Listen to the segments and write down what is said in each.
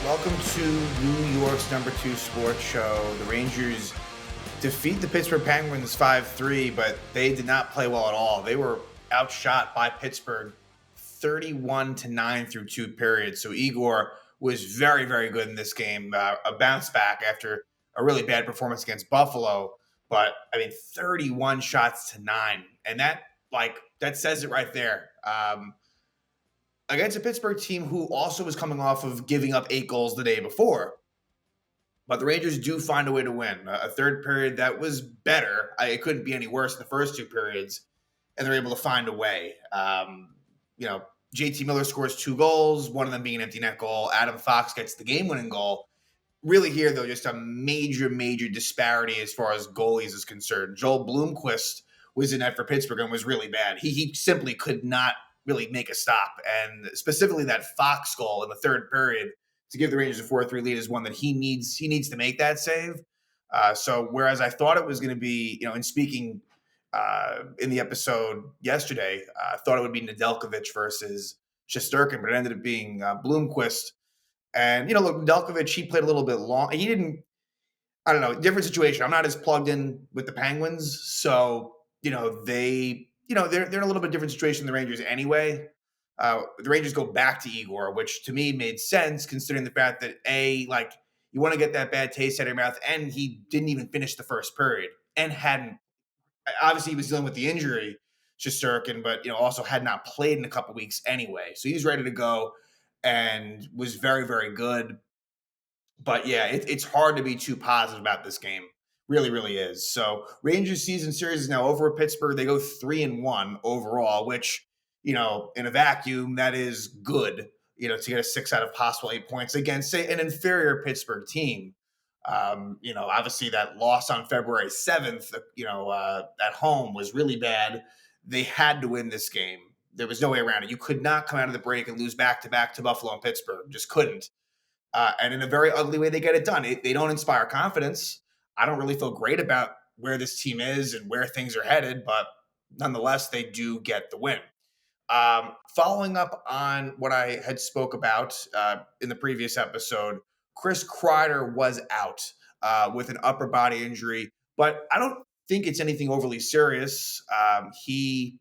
Welcome to New York's number 2 sports show. The Rangers defeat the Pittsburgh Penguins 5-3, but they did not play well at all. They were outshot by Pittsburgh 31-9 through 2 periods. So Igor was very, very good in this game. A bounce back after a really bad performance against Buffalo. But, 31 shots to 9. And that says it right there. Against a Pittsburgh team who also was coming off of giving up 8 goals the day before. But the Rangers do find a way to win. A third period that was better. It couldn't be any worse than the first 2 periods, and they're able to find a way. JT Miller scores 2 goals, one of them being an empty net goal. Adam Fox gets the game-winning goal. Really here, though, just a major, major disparity as far as goalies is concerned. Joel Bloomquist was in net for Pittsburgh and was really bad. He simply could not really make a stop. And specifically that Fox goal in the third period to give the Rangers a 4-3 lead is one that he needs to make that save. So whereas I thought it was going to be, in speaking in the episode yesterday, I thought it would be Nedeljkovic versus Shesterkin, but it ended up being Bloomquist. And, look, Nedeljkovic, he played a little bit long. He didn't, I don't know, different situation. I'm not as plugged in with the Penguins. So, they're in a little bit different situation than the Rangers anyway. The Rangers go back to Igor, which to me made sense considering the fact that you want to get that bad taste out of your mouth, and he didn't even finish the first period and hadn't. Obviously, he was dealing with the injury, Shesterkin, but also had not played in a couple weeks anyway, so he's ready to go and was very, very good. But yeah, it's hard to be too positive about this game. Really, really is. So Rangers season series is now over at Pittsburgh. They go 3-1 overall, which, in a vacuum, that is good, to get a 6 out of possible 8 points against, say, an inferior Pittsburgh team. Obviously that loss on February 7th, at home was really bad. They had to win this game. There was no way around it. You could not come out of the break and lose back-to-back to Buffalo and Pittsburgh. Just couldn't. And in a very ugly way, they get it done. They don't inspire confidence. I don't really feel great about where this team is and where things are headed, but nonetheless, they do get the win. Following up on what I had spoke about in the previous episode, Chris Kreider was out with an upper body injury, but I don't think it's anything overly serious. He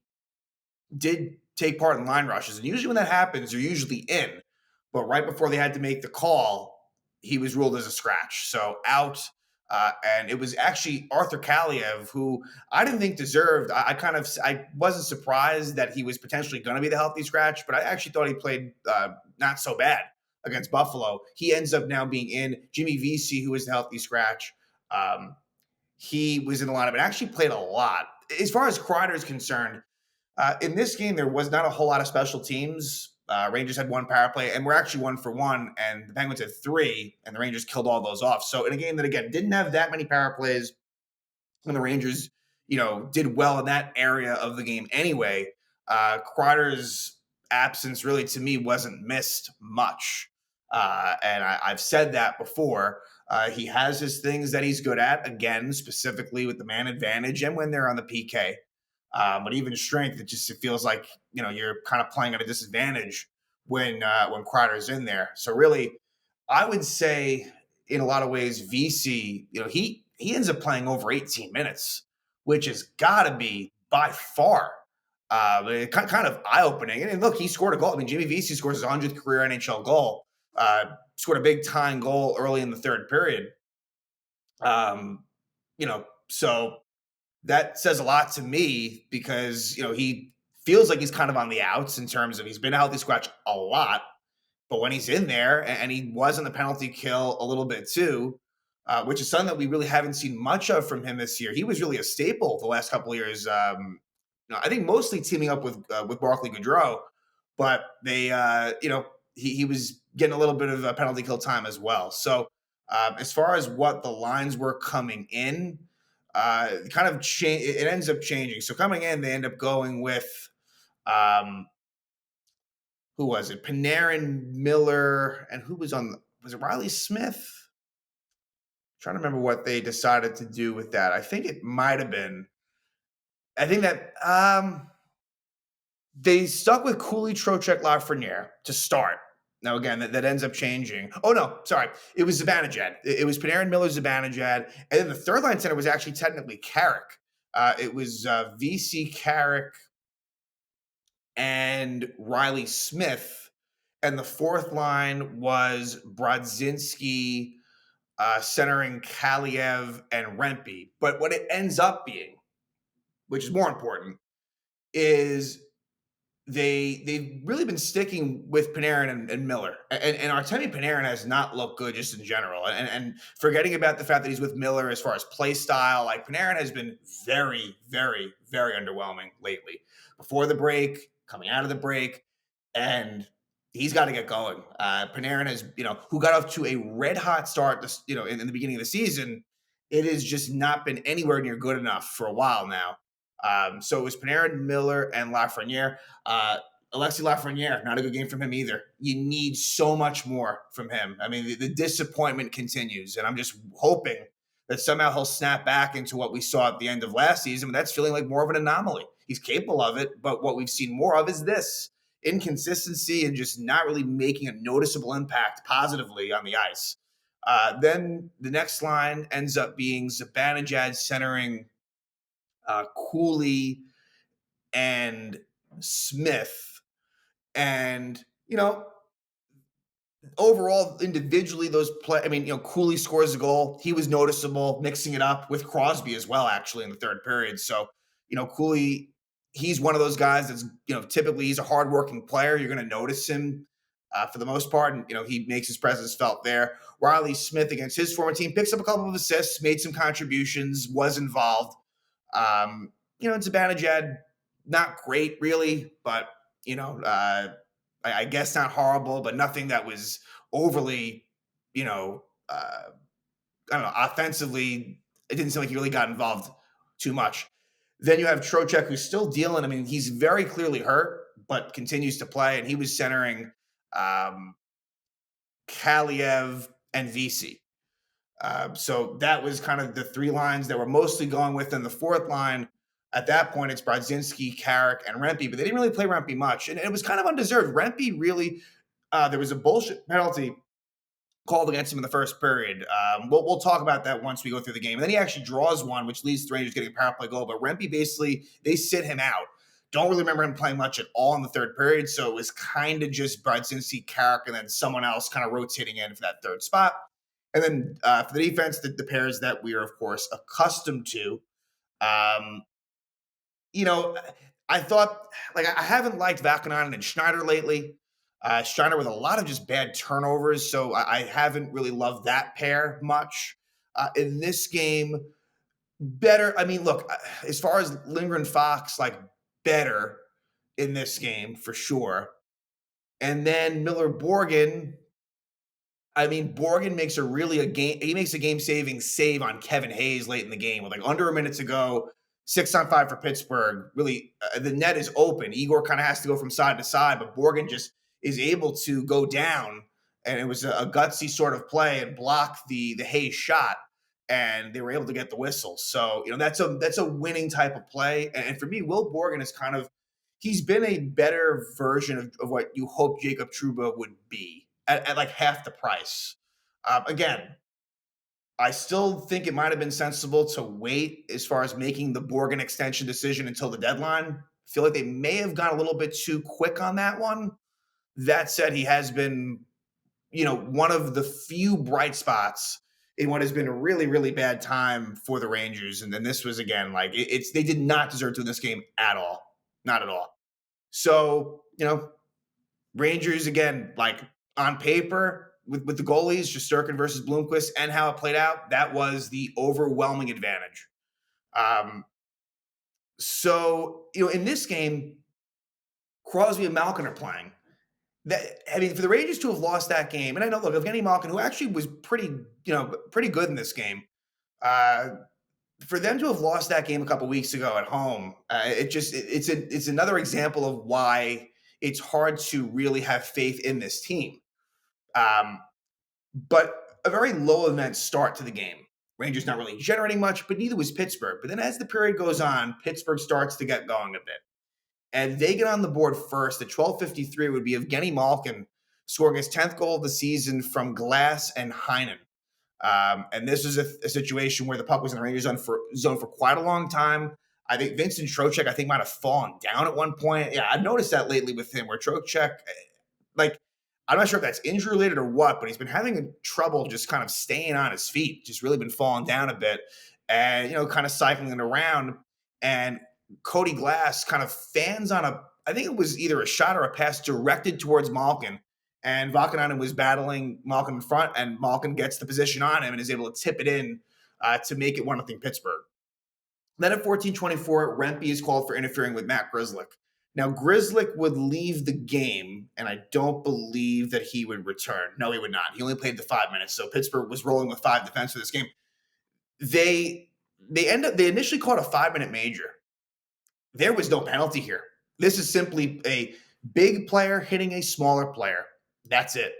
did take part in line rushes, and usually when that happens, you're usually in. But right before they had to make the call, he was ruled as a scratch. So out. And it was actually Arthur Kaliev, who I didn't think deserved. I wasn't surprised that he was potentially going to be the healthy scratch, but I actually thought he played not so bad against Buffalo. He ends up now being in. Jimmy Vesey, who was the healthy scratch, he was in the lineup and actually played a lot. As far as Kreider is concerned, in this game, there was not a whole lot of special teams. Rangers had 1 power play, and we're actually 1 for 1, and the Penguins had 3, and the Rangers killed all those off. So in a game that, again, didn't have that many power plays, and the Rangers, did well in that area of the game anyway, Kreider's absence really, to me, wasn't missed much. And I've said that before. He has his things that he's good at, again, specifically with the man advantage and when they're on the PK. But even strength, it feels like, you're kind of playing at a disadvantage when Kreider's in there. So really, I would say in a lot of ways, VC, he ends up playing over 18 minutes, which has got to be by far kind of eye-opening. And look, he scored a goal. Jimmy Vesey scores his 100th career NHL goal, scored a big-time goal early in the third period. So that says a lot to me because, he feels like he's kind of on the outs in terms of he's been a healthy scratch a lot, but when he's in there, and he was in the penalty kill a little bit too, which is something that we really haven't seen much of from him this year. He was really a staple the last couple of years. I think mostly teaming up with Barclay Goodrow, but they, he was getting a little bit of a penalty kill time as well. So as far as what the lines were coming in, kind of change. It ends up changing. So coming in, they end up going with, who was it? Panarin, Miller, and who was was it Riley Smith? I'm trying to remember what they decided to do with that. I think it might have been. I think that they stuck with Cooley, Trocheck, Lafreniere to start. Now again, that ends up changing. Oh no, sorry, it was Zibanejad. It was Panarin, Miller, Zibanejad, and then the third line center was actually technically Carrick. It was Vesey, Carrick, and Riley Smith, and the fourth line was Brodzinski, centering Kaliev and Rempe. But what it ends up being, which is more important, is they've really been sticking with Panarin and Miller. And Artemi Panarin has not looked good just in general. And forgetting about the fact that he's with Miller as far as play style, like Panarin has been very, very, very underwhelming lately. Before the break, coming out of the break, and he's got to get going. Panarin has, who got off to a red hot start, in the beginning of the season. It has just not been anywhere near good enough for a while now. So it was Panarin, Miller, and Lafreniere. Alexis Lafreniere, not a good game from him either. You need so much more from him. I mean, the disappointment continues, and I'm just hoping that somehow he'll snap back into what we saw at the end of last season. But that's feeling like more of an anomaly. He's capable of it, but what we've seen more of is this inconsistency and just not really making a noticeable impact positively on the ice. Then the next line ends up being Zibanejad centering Cooley and Smith. And, overall, individually, those play. I mean, Cooley scores a goal. He was noticeable, mixing it up with Crosby as well, actually, in the third period. So, Cooley, he's one of those guys that's, typically he's a hardworking player. You're going to notice him for the most part. And, he makes his presence felt there. Riley Smith against his former team picks up a couple of assists, made some contributions, was involved. Zibanejad, not great really, but, I guess not horrible, but nothing that was overly, I don't know, offensively, it didn't seem like he really got involved too much. Then you have Trocheck, who's still dealing. I mean, he's very clearly hurt, but continues to play, and he was centering Kaliev and Vesey. So that was kind of the three lines that we're mostly going with. And the fourth line, at that point, it's Brodzinski, Carrick, and Rempe, but they didn't really play Rempe much. And it was kind of undeserved. Rempe really, there was a bullshit penalty called against him in the first period. We'll talk about that once we go through the game. And then he actually draws one, which leads to the Rangers getting a power play goal. But Rempe basically, they sit him out. Don't really remember him playing much at all in the third period. So it was kind of just Brodzinski, Carrick, and then someone else kind of rotating in for that third spot. And then for the defense, the pairs that we are, of course, accustomed to. I thought, I haven't liked Vakanainen and Schneider lately. Schneider with a lot of just bad turnovers, so I haven't really loved that pair much. In this game, better. I mean, look, as far as Lindgren Fox, better in this game for sure. And then Miller Borgen. I mean, Borgen makes a game-saving save on Kevin Hayes late in the game with under a minute to go, 6-on-5 for Pittsburgh. Really, the net is open. Igor kind of has to go from side to side, but Borgen just is able to go down, and it was a gutsy sort of play and block the Hayes shot, and they were able to get the whistle. So, that's a winning type of play. And for me, Will Borgen is he's been a better version of what you hope Jacob Trouba would be. At half the price. Again, I still think it might have been sensible to wait as far as making the Borgen extension decision until the deadline. I feel like they may have gone a little bit too quick on that one. That said, he has been, one of the few bright spots in what has been a really, really bad time for the Rangers. And then this was, again, they did not deserve to win this game at all. Not at all. So, Rangers, again, on paper, with the goalies, Shesterkin versus Bloomquist, and how it played out, that was the overwhelming advantage. So, in this game, Crosby and Malkin are playing. For the Rangers to have lost that game, and I know, look, Evgeny Malkin, who actually was pretty good in this game, for them to have lost that game a couple weeks ago at home, it's another example of why it's hard to really have faith in this team. But a very low event start to the game. Rangers not really generating much, but neither was Pittsburgh. But then as the period goes on, Pittsburgh starts to get going a bit. And they get on the board first. At 12:53 would be Evgeny Malkin scoring his 10th goal of the season from Glass and Heinen. And this was a situation where the puck was in the Rangers zone for quite a long time. I think Vincent Trocheck, might have fallen down at one point. Yeah, I've noticed that lately with him, where Trocheck, like, I'm not sure if that's injury related or what, but he's been having trouble just kind of staying on his feet, just really been falling down a bit and, kind of cycling it around. And Cody Glass kind of fans on I think it was either a shot or a pass directed towards Malkin. And Vakanainen was battling Malkin in front, and Malkin gets the position on him and is able to tip it in to make it 1-0 Pittsburgh. Then at 14:24, Rempe is called for interfering with Matt Grzelcyk. Now, Grzelcyk would leave the game, and I don't believe that he would return. No, he would not. He only played the 5 minutes, so Pittsburgh was rolling with 5 defense for this game. They initially called a 5-minute major. There was no penalty here. This is simply a big player hitting a smaller player. That's it.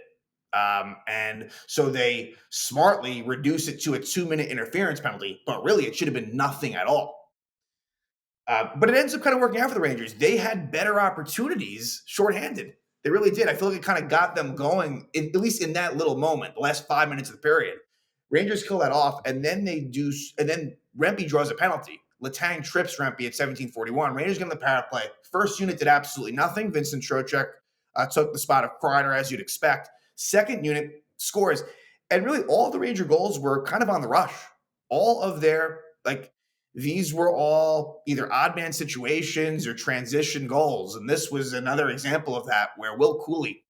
And so they smartly reduce it to a 2-minute interference penalty, but really it should have been nothing at all. But it ends up kind of working out for the Rangers. They had better opportunities shorthanded. They really did. I feel like it kind of got them going, at least in that little moment, the last 5 minutes of the period. Rangers kill that off, and then Rempe draws a penalty. Letang trips Rempe at 17:41. Rangers get on the power play. First unit did absolutely nothing. Vincent Trocheck took the spot of Kreider, as you'd expect. Second unit scores. And really, all of the Ranger goals were kind of on the rush. All of their, these were all either odd man situations or transition goals. And this was another example of that, where Will Cooley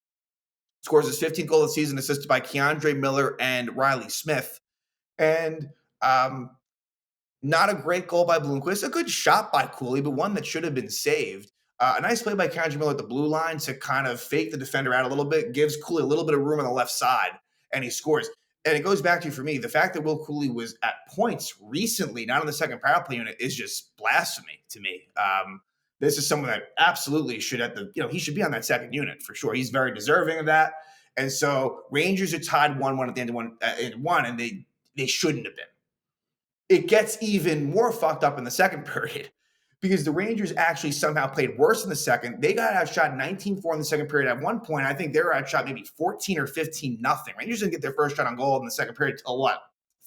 scores his 15th goal of the season, assisted by Keandre Miller and Riley Smith. And not a great goal by Bloomquist. A good shot by Cooley, but one that should have been saved. A nice play by Keandre Miller at the blue line to kind of fake the defender out a little bit, gives Cooley a little bit of room on the left side, and he scores. And it goes back to, for me, the fact that Will Cooley was at points recently, not on the second power play unit, is just blasphemy to me. This is someone that absolutely should he should be on that second unit for sure. He's very deserving of that. And so Rangers are tied 1-1 at the end of one, and they shouldn't have been. It gets even more fucked up in the second period, because the Rangers actually somehow played worse in the second. They got outshot 19-4 in the second period. At one point, I think they were outshot maybe 14 or 15-0. Rangers didn't get their first shot on goal in the second period till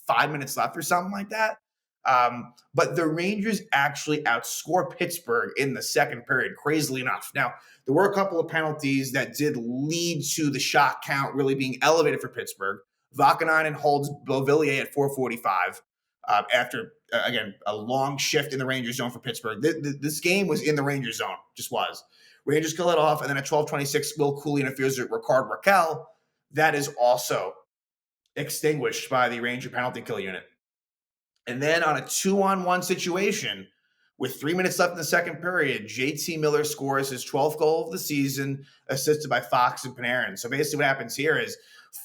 5 minutes left or something like that. But the Rangers actually outscore Pittsburgh in the second period, crazily enough. Now, there were a couple of penalties that did lead to the shot count really being elevated for Pittsburgh. Vakanainen holds Beauvillier at 4:45. After, again, a long shift in the Rangers zone for Pittsburgh. This game was in the Rangers zone, just was. Rangers kill it off, and then at 12:26, Will Cooley interferes with Ricard Raquel. That is also extinguished by the Ranger penalty kill unit. And then on a 2-on-1 situation, with 3 minutes left in the second period, JT Miller scores his 12th goal of the season, assisted by Fox and Panarin. So basically what happens here is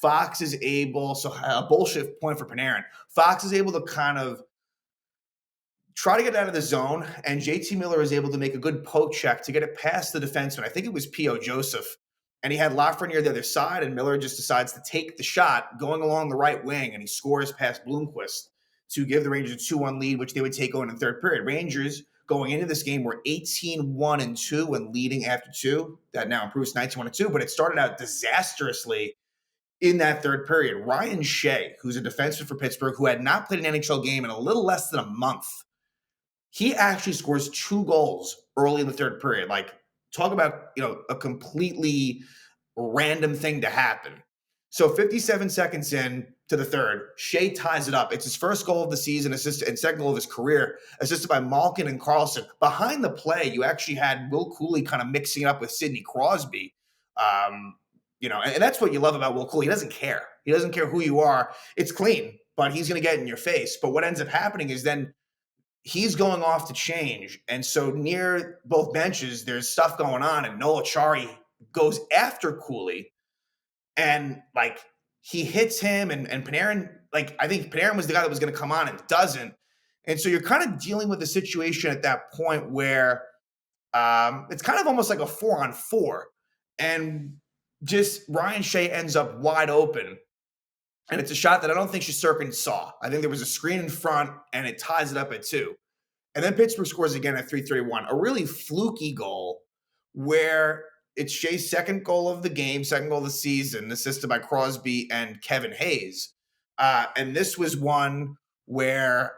Fox is able, so a bullshit point for Panarin. Fox is able to kind of try to get out of the zone, and JT Miller is able to make a good poke check to get it past the defenseman. I think it was P.O. Joseph. And he had Lafreniere the other side, and Miller just decides to take the shot going along the right wing, and he scores past Bloomquist to give the Rangers a 2-1 lead, which they would take on in the third period. Rangers going into this game were 18-1-2 and leading after 2. That now improves 19-1-2, but it started out disastrously in that third period. Ryan Shea, who's a defenseman for Pittsburgh, who had not played an NHL game in a little less than a month, he actually scores 2 goals early in the third period. Talk about, a completely random thing to happen. So 57 seconds in to the third, Shea ties it up. It's his first goal of the season, and second goal of his career, assisted by Malkin and Carlson. Behind the play, you actually had Will Cooley kind of mixing it up with Sidney Crosby. And that's what you love about Will Cooley. He doesn't care. He doesn't care who you are. It's clean, but he's going to get in your face. But what ends up happening is then he's going off to change. And so near both benches, there's stuff going on, and Noel Acciari goes after Cooley. And he hits him, and Panarin, I think Panarin was the guy that was going to come on and doesn't. And so you're kind of dealing with a situation at that point where it's kind of almost like a 4-on-4. And just Ryan Shea ends up wide open. And it's a shot that I don't think Shesterkin saw. I think there was a screen in front, and it ties it up at 2. And then Pittsburgh scores again at 3:31. A really fluky goal where it's Shea's second goal of the game, second goal of the season, assisted by Crosby and Kevin Hayes. And this was one where,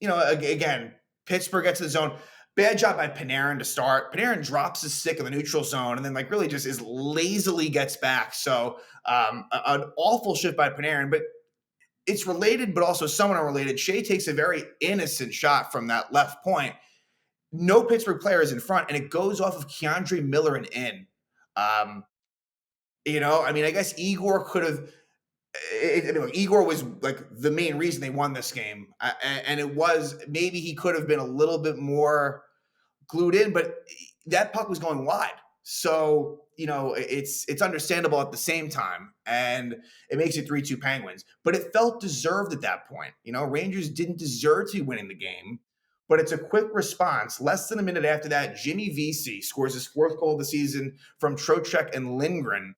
again, Pittsburgh gets to the zone. Bad job by Panarin to start. Panarin drops his stick in the neutral zone and then really just is lazily gets back. So an awful shift by Panarin, but it's related, but also somewhat unrelated. Shea takes a very innocent shot from that left point. No Pittsburgh player is in front, and it goes off of Keandre Miller and in. I guess Igor could have. Igor was the main reason they won this game, and it was maybe he could have been a little bit more glued in, but that puck was going wide. So, it's understandable at the same time, and it makes it 3-2 Penguins. But it felt deserved at that point. Rangers didn't deserve to be winning the game, but it's a quick response. Less than a minute after that, Jimmy Vesey scores his fourth goal of the season from Trocheck and Lindgren.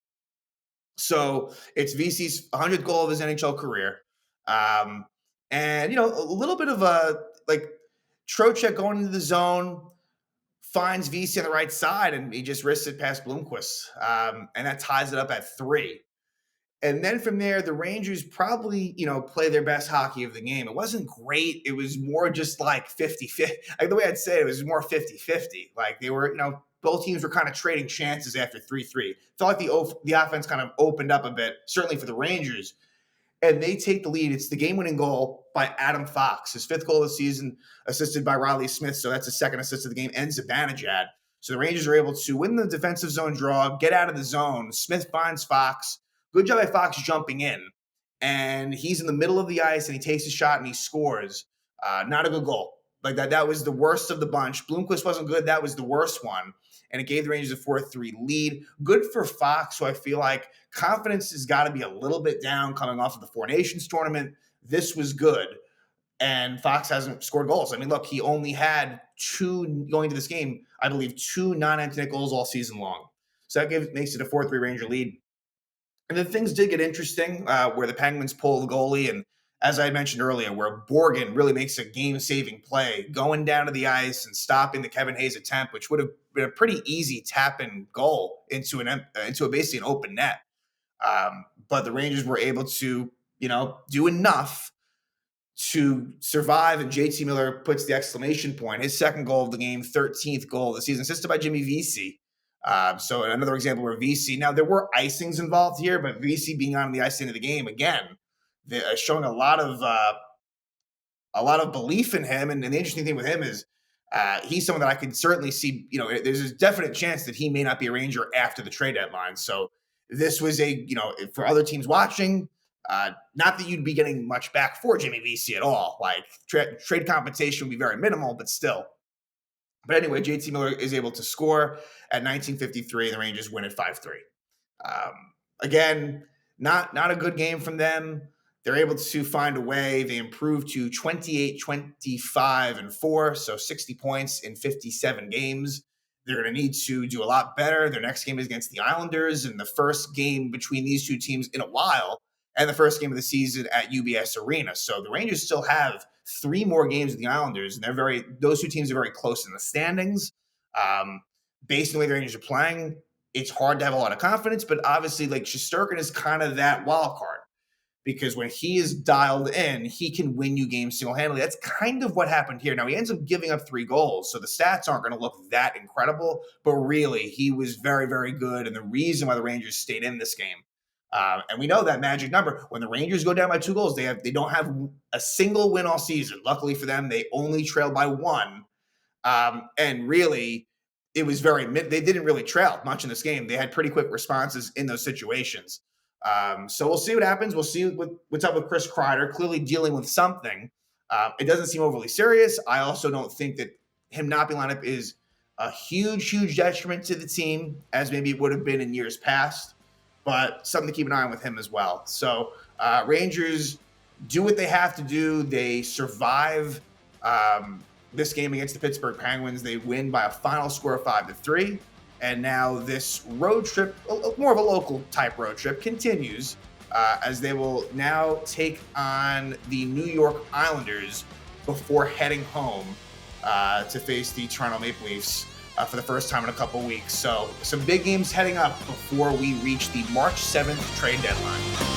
So it's Vesey's 100th goal of his NHL career. And, a little bit of Trocheck going into the zone, finds Vesey on the right side, and he just risks it past Bloomquist. And that ties it up at 3. And then from there, the Rangers probably, play their best hockey of the game. It wasn't great. It was more just 50-50. The way I'd say it was more 50-50. They were, both teams were kind of trading chances after 3-3. Felt like the offense kind of opened up a bit, certainly for the Rangers. And they take the lead. It's the game-winning goal by Adam Fox, his 5th goal of the season, assisted by Riley Smith. So that's his 2nd assist of the game, and Zibanejad. So the Rangers are able to win the defensive zone draw, get out of the zone. Smith finds Fox. Good job by Fox jumping in. And he's in the middle of the ice, and he takes a shot, and he scores. Not a good goal. That was the worst of the bunch. Bloomquist wasn't good. That was the worst one. And it gave the Rangers a 4-3 lead. Good for Fox, who I feel like confidence has got to be a little bit down coming off of the Four Nations tournament. This was good. And Fox hasn't scored goals. Look, he only had 2 going to this game, I believe 2 non-empty net goals all season long. So that makes it a 4-3 Ranger lead. And then things did get interesting where the Penguins pull the goalie. And as I mentioned earlier, where Borgen really makes a game-saving play, going down to the ice and stopping the Kevin Hayes attempt, which would have been a pretty easy tap-in goal into basically an open net. But the Rangers were able to, do enough to survive, and JT Miller puts the exclamation point. His 2nd goal of the game, 13th goal of the season, assisted by Jimmy Vesey. So another example where Vesey, now there were icings involved here, but Vesey being on the ice at the end of the game, again, showing a lot of belief in him. And the interesting thing with him is he's someone that I could certainly see, there's a definite chance that he may not be a Ranger after the trade deadline. So this was for other teams watching, not that you'd be getting much back for Jimmy Vesey at all. Trade compensation would be very minimal, but still. But anyway, JT Miller is able to score at 19:53. The Rangers win at 5-3. Again, not a good game from them. They're able to find a way. They improve to 28, 25, and 4, so 60 points in 57 games. They're going to need to do a lot better. Their next game is against the Islanders, and the first game between these 2 teams in a while, and the first game of the season at UBS Arena. So the Rangers still have 3 more games with the Islanders, and those 2 teams are very close in the standings. Based on the way the Rangers are playing, it's hard to have a lot of confidence, but obviously Shesterkin is kind of that wild card. Because when he is dialed in, he can win you games single-handedly. That's kind of what happened here. Now, he ends up giving up 3 goals, so the stats aren't going to look that incredible, but really, he was very, very good, and the reason why the Rangers stayed in this game. And we know that magic number. When the Rangers go down by 2 goals, they don't have a single win all season. Luckily for them, they only trailed by 1. And really, it was they didn't really trail much in this game. They had pretty quick responses in those situations. So we'll see what happens. We'll see what's up with Chris Kreider, clearly dealing with something. It doesn't seem overly serious. I also don't think that him not being lined up is a huge, huge detriment to the team, as maybe it would have been in years past, but something to keep an eye on with him as well. So Rangers do what they have to do. They survive this game against the Pittsburgh Penguins. They win by a final score of 5-3. And now this road trip, more of a local type road trip, continues as they will now take on the New York Islanders before heading home to face the Toronto Maple Leafs for the first time in a couple weeks. So some big games heading up before we reach the March 7th trade deadline.